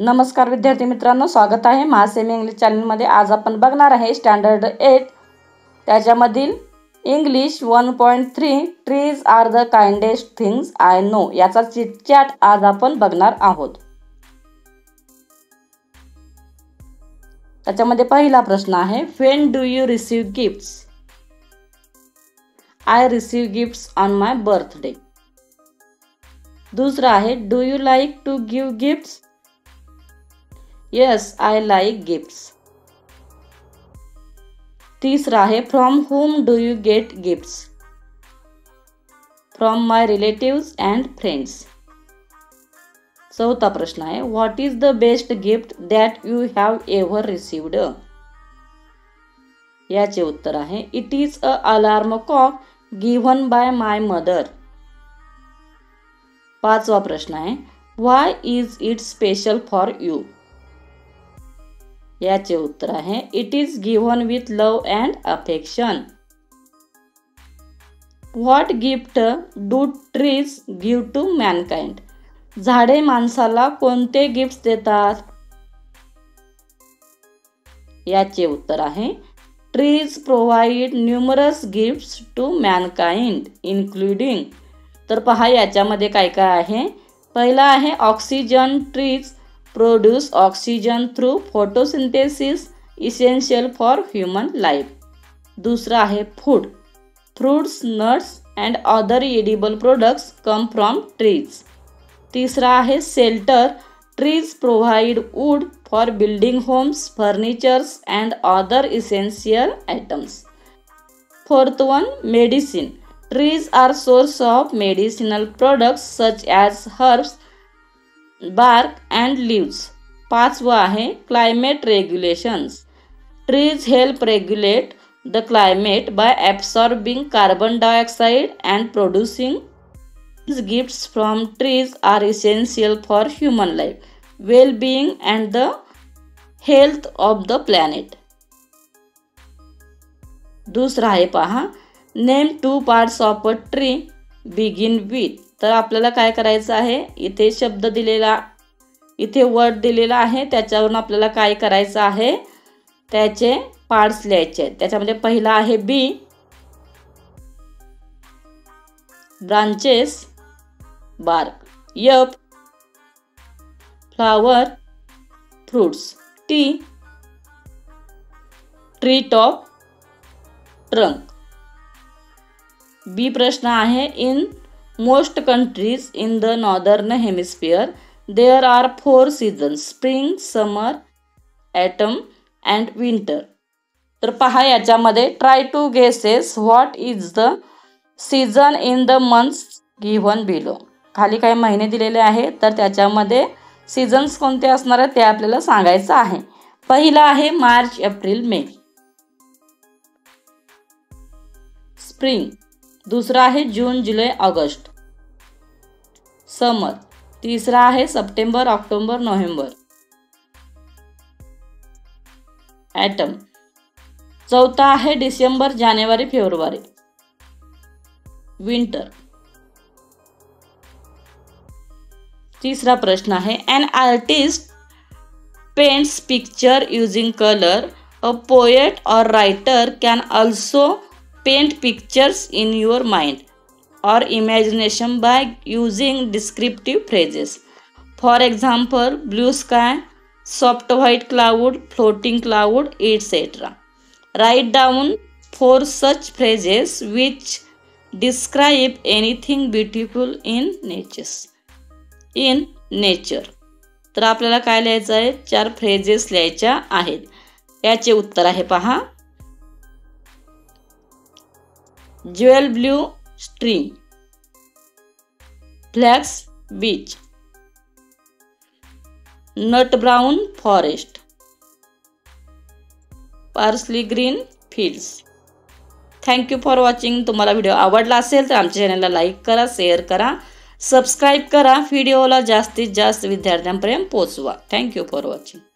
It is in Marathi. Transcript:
नमस्कार विद्यार्थी मित्रांनो, स्वागत आहे महासेमी इंग्लिश चॅनलमध्ये। आज आपण बघणार आहे स्टँडर्ड 8 त्याच्यामधील English 1.3 trees are the kindest things I know याचा चिटचॅट आज आपण बघणार आहोत। त्याच्यामध्ये पहिला प्रश्न आहे, when do you receive gifts? I receive gifts on my birthday. दूसरा आहे, do you like to give gifts? Yes, I like gifts. तीसरा है, from whom do you get gifts? From my relatives and friends. चौथा प्रश्न है, what is the best gift that you have ever received? याचे उत्तर आहे, it is a alarm clock given by my mother. पाचवा प्रश्न है, why is it special for you? याचे उत्तर आहे, it is given with love and affection. What gift do trees give to mankind? झाडे माणसाला कोणते गिफ्ट्स देतात? याचे उत्तर आहे, trees provide numerous gifts to mankind including. तर पहा याच्यामध्ये काय काय आहे। पहिला आहे, oxygen. Trees produce oxygen through photosynthesis essential for human life. दूसरा है food. Fruits, nuts and other edible products come from trees. तीसरा है shelter. Trees provide wood for building homes, furnitures and other essential items. Fourth one, medicine. Trees are source of medicinal products such as herbs, bark and leaves. पाचवा आहे, climate regulations. Trees help regulate the climate by absorbing carbon dioxide and producing. These gifts from trees are essential for human life, well-being and the health of the planet. दूसरा आहे पहा, name two parts of a tree begin with. तर आपल्याला काय करायचं आहे, इथे शब्द दिलेला, इथे वर्ड दिलेला आहे, त्याच्यावरून आपल्याला काय करायचं आहे, त्याचे पार्ट्स लिहायचे आहेत। त्याच्यामध्ये पहिला आहे B, branches, bark, F, flower, fruits, T, tree top, trunk. B प्रश्न आहे, in most countries in the northern hemisphere there are 4 seasons: spring, summer, autumn and winter. तर पहा याच्यामध्ये try to guesses what is the season in the months given below. खाली काही महिने दिलेले आहेत, तर त्याच्यामध्ये सीझन्स कोणते असणार आहेत ते आपल्याला सांगायचं आहे। पहिला आहे मार्च, एप्रिल, मे। स्प्रिंग। दूसरा है जून, जुलाई, अगस्त। समर। तीसरा है सितंबर, अक्टूबर, नवंबर। ऑटम। चौथा है दिसंबर, जानेवारी, फरवरी। विंटर। तीसरा प्रश्न है, an artist paints picture using colour. A poet और writer can also paint pictures in your mind or imagination by using descriptive phrases. For example, blue sky, soft white cloud, floating cloud, etc. Write down 4 such phrases which describe anything beautiful in nature. तर आपल्याला काय लिहायचं आहे, 4 फ्रेजेस लिहायच्या आहेत। याचे उत्तर आहे पहा, jewel blue stream, flax beach, nut brown forest, parsley green fields. Thank you for watching. तुम्हाला व्हिडिओ आवडला असेल तर आमच्या चॅनलला लाईक करा, शेअर करा, सबस्क्राईब करा, व्हिडिओला जास्तीत जास्त विद्यार्थ्यांपर्यंत पोहोचवा। Thank you for watching.